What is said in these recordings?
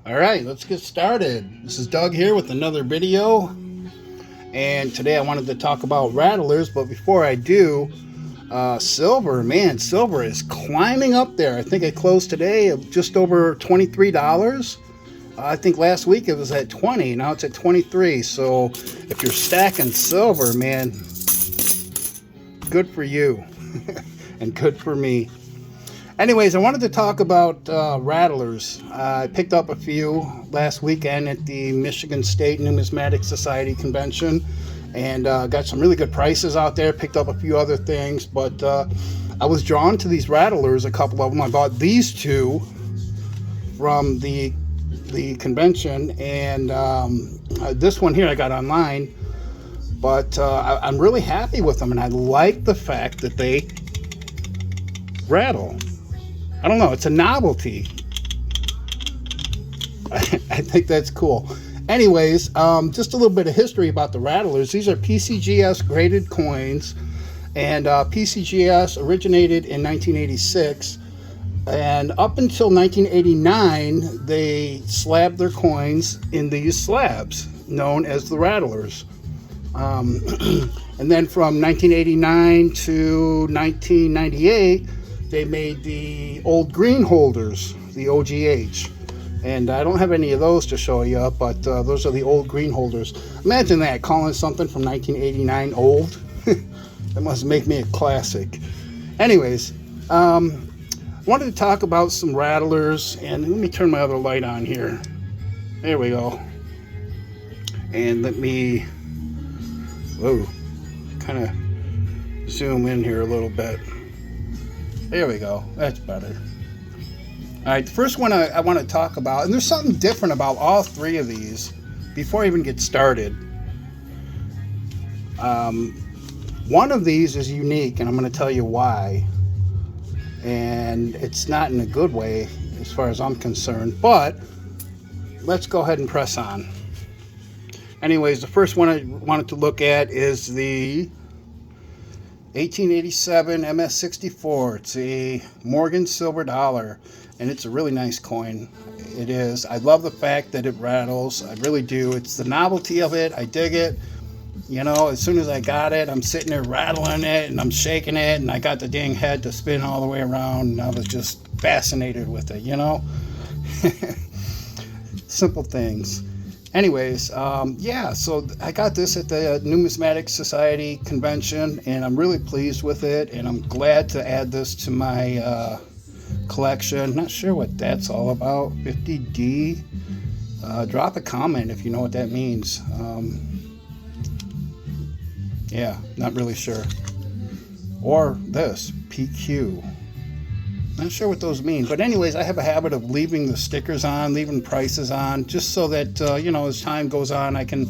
Alright, let's get started. This is Doug here with another video. And today I wanted to talk about rattlers, but before I do, silver, man, silver is climbing up there. I think it closed today at just over $23. I think last week it was at 20, now it's at 23. So if you're stacking silver, man, good for you and good for me. Anyways, I wanted to talk about rattlers. I picked up a few last weekend at the Michigan State Numismatic Society convention, and got some really good prices out there. Picked up a few other things, but I was drawn to these rattlers, a couple of them. I bought these two from the convention, and this one here I got online, but I'm really happy with them, and I like the fact that they rattle. I don't know, it's a novelty. I think that's cool. Anyways, just a little bit of history about the rattlers. These are PCGS graded coins, and PCGS originated in 1986, and up until 1989 they slabbed their coins in these slabs known as the rattlers. And then from 1989 to 1998 they made the old green holders, the OGH. And I don't have any of those to show you, but those are the old green holders. Imagine that, calling something from 1989 old. That must make me a classic. Anyways, wanted to talk about some rattlers, and let me turn my other light on here. There we go. And let me, kind of zoom in here a little bit. There we go, that's better. Alright, the first one I want to talk about, and there's something different about all three of these before I even get started. One of these is unique, and I'm going to tell you why. And it's not in a good way as far as I'm concerned, but let's go ahead and press on. Anyways, the first one I wanted to look at is the 1887 MS64. It's a Morgan silver dollar, and it's a really nice coin. It is. I love the fact that it rattles. I really do. It's the novelty of it. I dig it. You know, as soon as I got it, I'm sitting there rattling it, and I'm shaking it, and I got the dang head to spin all the way around, and I was just fascinated with it, you know? Simple things. Anyways, yeah, so I got this at the Numismatic Society convention, and I'm really pleased with it, and I'm glad to add this to my collection. Not sure what that's all about. 50D. Drop a comment if you know what that means. Yeah, not really sure. Or this, PQ. Not sure what those mean, but anyways, I have a habit of leaving the stickers on, leaving prices on, just so that, you know, as time goes on, I can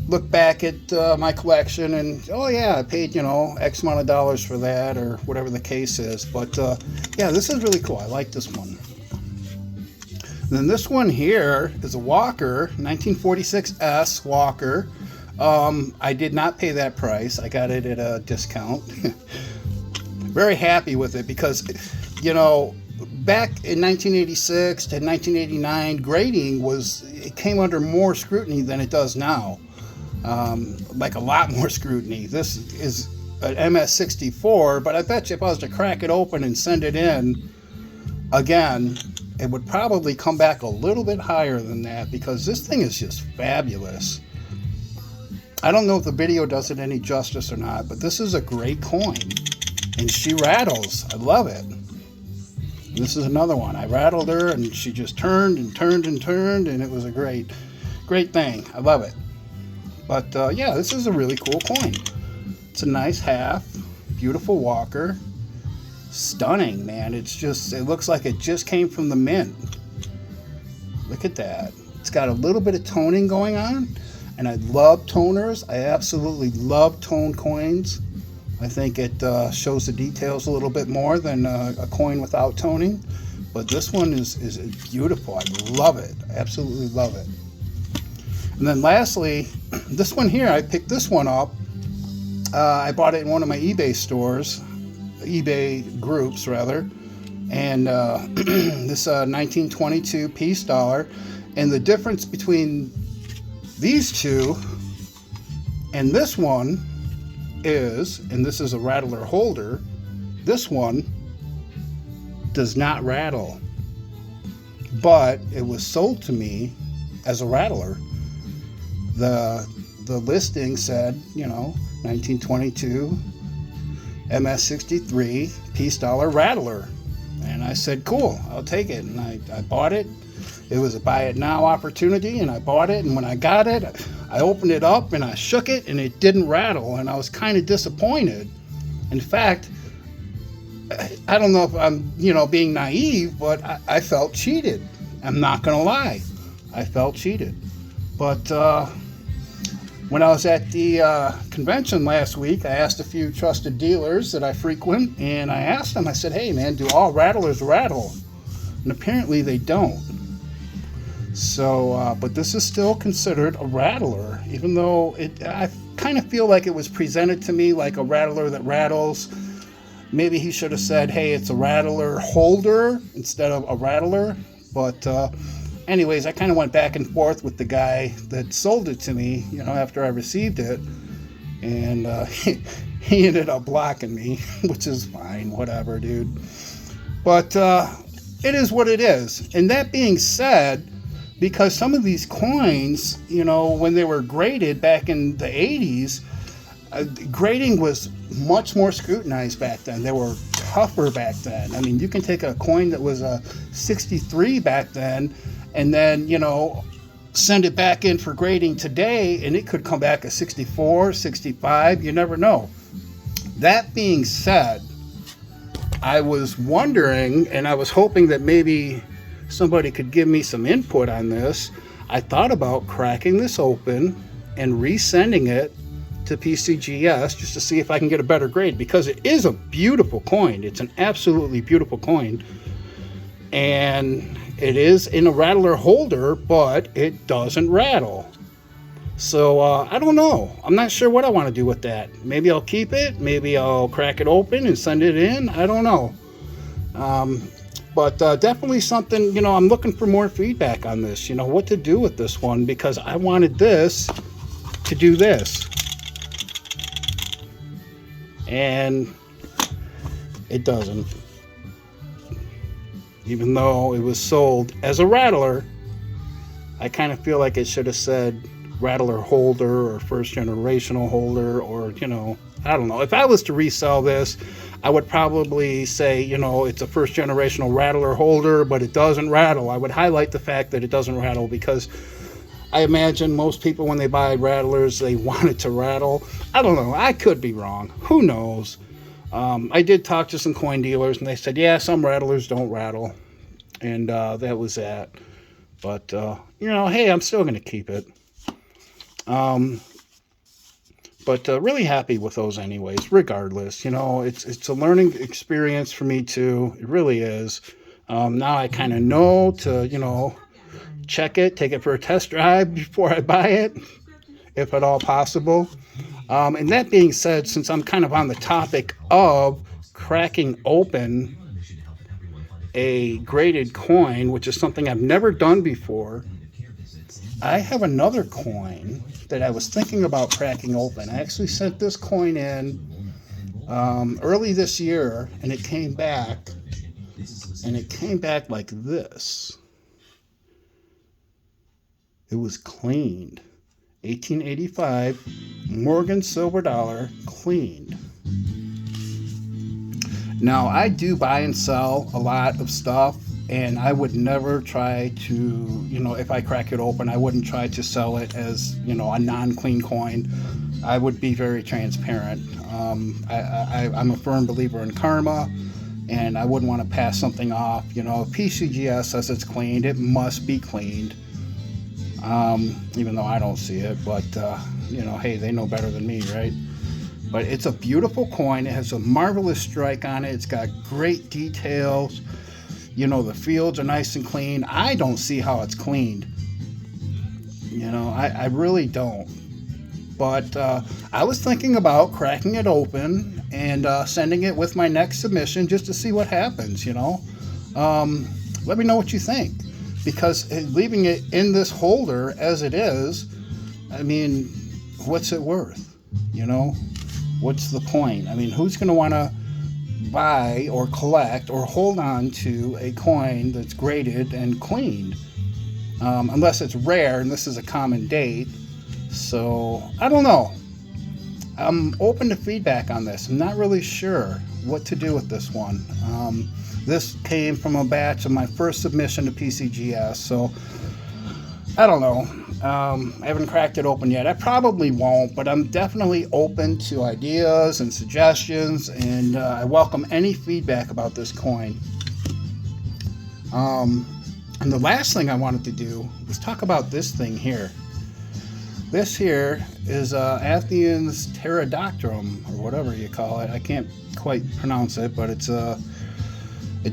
look back at my collection and, oh yeah, I paid, you know, X amount of dollars for that, or whatever the case is. But, yeah, this is really cool. I like this one. And then this one here is a Walker, 1946S Walker. I did not pay that price. I got it at a discount. Very happy with it because, you know, back in 1986 to 1989, grading it came under more scrutiny than it does now. Like a lot more scrutiny. This is an MS64, but I bet you if I was to crack it open and send it in again, it would probably come back a little bit higher than that, because this thing is just fabulous. I don't know if the video does it any justice or not, but this is a great coin. And she rattles. I love it. And this is another one. I rattled her, and she just turned and turned and turned, and it was a great thing. I love it. But yeah, this is a really cool coin. It's a nice half. Beautiful Walker. Stunning, man. It's just, it looks like it just came from the mint. Look at that. It's got a little bit of toning going on, and I love toners. I absolutely love toned coins. I think it shows the details a little bit more than a coin without toning. But this one is beautiful. I love it. I absolutely love it. And then lastly, this one here, I picked this one up. I bought it in one of my eBay stores, eBay groups rather. And this 1922 piece dollar. And the difference between these two and this one is, and this is a rattler holder, this one does not rattle. But it was sold to me as a rattler. The listing said, 1922 MS63 piece dollar rattler. And I said, cool, I'll take it. And I bought it. It was a buy it now opportunity, and I bought it. And when I got it, I opened it up and I shook it, and it didn't rattle. And I was kind of disappointed. In fact, I don't know if I'm, being naive, but I felt cheated. I'm not going to lie. I felt cheated. But when I was at the convention last week, I asked a few trusted dealers that I frequent, and I asked them, I said, hey, man, do all rattlers rattle? And apparently they don't. So, but this is still considered a rattler, even though I kind of feel like it was presented to me like a rattler that rattles. Maybe he should have said, hey, it's a rattler holder instead of a rattler. But anyways, I kind of went back and forth with the guy that sold it to me, after I received it. And he ended up blocking me, which is fine, whatever, dude. But it is what it is. And that being said, because some of these coins, when they were graded back in the 80s, grading was much more scrutinized back then. They were tougher back then. I mean, you can take a coin that was a 63 back then and then, send it back in for grading today, and it could come back a 64, 65. You never know. That being said, I was wondering, and I was hoping that maybe somebody could give me some input on this. I thought about cracking this open and resending it to PCGS just to see if I can get a better grade, because it is a beautiful coin. It's an absolutely beautiful coin, and it is in a rattler holder, but it doesn't rattle. So I don't know. I'm not sure what I want to do with that. Maybe I'll keep it. Maybe I'll crack it open and send it in. I don't know. But definitely something, I'm looking for more feedback on this, what to do with this one, because I wanted this to do this. And it doesn't. Even though it was sold as a rattler, I kind of feel like it should have said rattler holder or first generational holder, or, I don't know. If I was to resell this, I would probably say, it's a first generational rattler holder, but it doesn't rattle. I would highlight the fact that it doesn't rattle, because I imagine most people, when they buy rattlers, they want it to rattle. I don't know. I could be wrong. Who knows? I did talk to some coin dealers, and they said, yeah, some rattlers don't rattle. And that was that. But, hey, I'm still going to keep it. But really happy with those anyways, regardless. It's a learning experience for me too. It really is. Now I kind of know to, check it, take it for a test drive before I buy it, if at all possible. And that being said, since I'm kind of on the topic of cracking open a graded coin, which is something I've never done before, I have another coin that I was thinking about cracking open. I actually sent this coin in early this year, and it came back like this. It was cleaned. 1885 Morgan silver dollar, cleaned. Now, I do buy and sell a lot of stuff, and I would never try to, if I crack it open, I wouldn't try to sell it as, a non-clean coin. I would be very transparent. I'm a firm believer in karma, and I wouldn't want to pass something off. If PCGS says it's cleaned, it must be cleaned. Even though I don't see it, but, hey, they know better than me, right? But it's a beautiful coin. It has a marvelous strike on it. It's got great details. The fields are nice and clean. I don't see how it's cleaned. I really don't. But I was thinking about cracking it open and sending it with my next submission just to see what happens, let me know what you think, because leaving it in this holder as it is, I mean, what's it worth? You know, what's the point? I mean, who's going to want to buy or collect or hold on to a coin that's graded and cleaned, unless it's rare, and this is a common date. So I don't know. I'm open to feedback on this. I'm not really sure what to do with this one. This came from a batch of my first submission to PCGS, so I don't know. I haven't cracked it open yet. I probably won't, but I'm definitely open to ideas and suggestions, and I welcome any feedback about this coin. And the last thing I wanted to do was talk about this thing here. This here is Athenian's pterodactyrum, or whatever you call it. I can't quite pronounce it, but it's a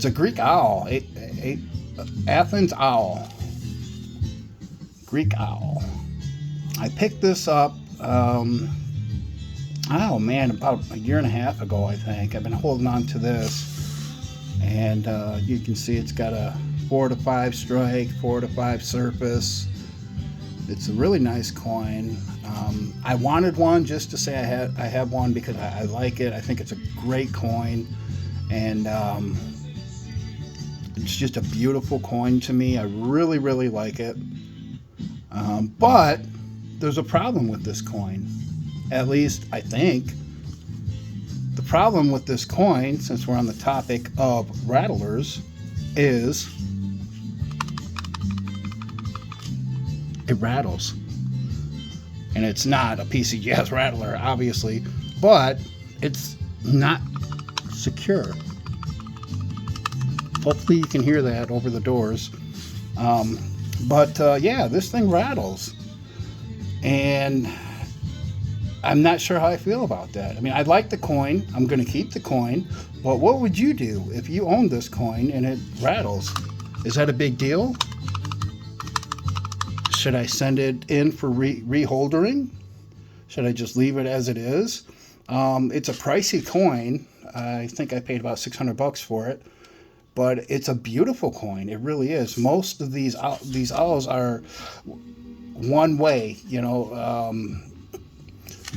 Greek owl, Athens owl. Greek owl. I picked this up, oh man, about a year and a half ago, I think. I've been holding on to this, and you can see it's got a 4 to 5 strike, 4 to 5 surface. It's a really nice coin. I wanted one just to say I have one because I like it. I think it's a great coin, and it's just a beautiful coin to me. I really, really like it. But there's a problem with this coin. At least I think. The problem with this coin, since we're on the topic of rattlers, is it rattles. And it's not a PCGS rattler, obviously, but it's not secure. Hopefully you can hear that over the doors. Yeah, this thing rattles. And I'm not sure how I feel about that. I mean, I like the coin. I'm going to keep the coin. But what would you do if you owned this coin and it rattles? Is that a big deal? Should I send it in for reholdering? Should I just leave it as it is? It's a pricey coin. I think I paid about 600 bucks for it. But it's a beautiful coin. It really is. Most of these owls are one way. You know,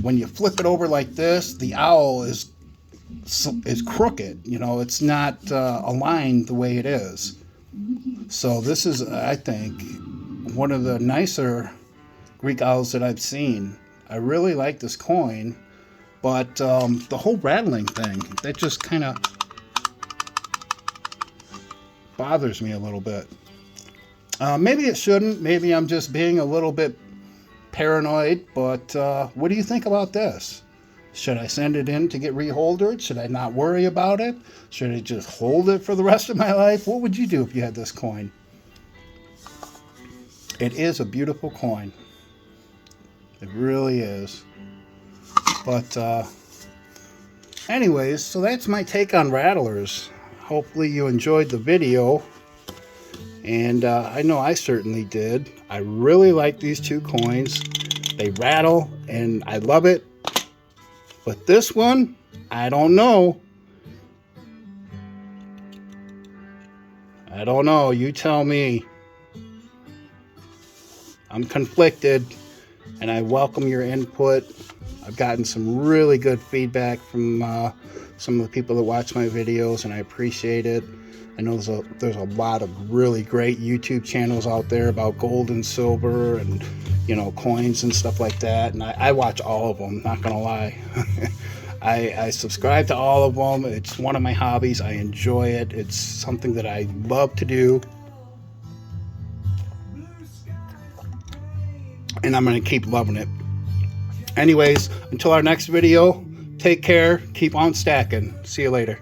when you flip it over like this, the owl is crooked. You know, it's not aligned the way it is. So this is, I think, one of the nicer Greek owls that I've seen. I really like this coin, but the whole rattling thing, that just kind of bothers me a little bit. Maybe it shouldn't. Maybe I'm just being a little bit paranoid, but what do you think about this? Should I send it in to get reholdered? Should I not worry about it? Should I just hold it for the rest of my life? What would you do if you had this coin? It is a beautiful coin. It really is. But anyways, so that's my take on rattlers. Hopefully you enjoyed the video, and I know I certainly did. I really like these two coins. They rattle, and I love it. But this one, I don't know. I don't know. You tell me. I'm conflicted, and I welcome your input. I've gotten some really good feedback from some of the people that watch my videos, and I appreciate it. I know there's a lot of really great YouTube channels out there about gold and silver and, you know, coins and stuff like that, and I watch all of them, not gonna lie. I subscribe to all of them. It's one of my hobbies. I enjoy it. It's something that I love to do, and I'm going to keep loving it. Anyways, until our next video, take care, keep on stacking. See you later.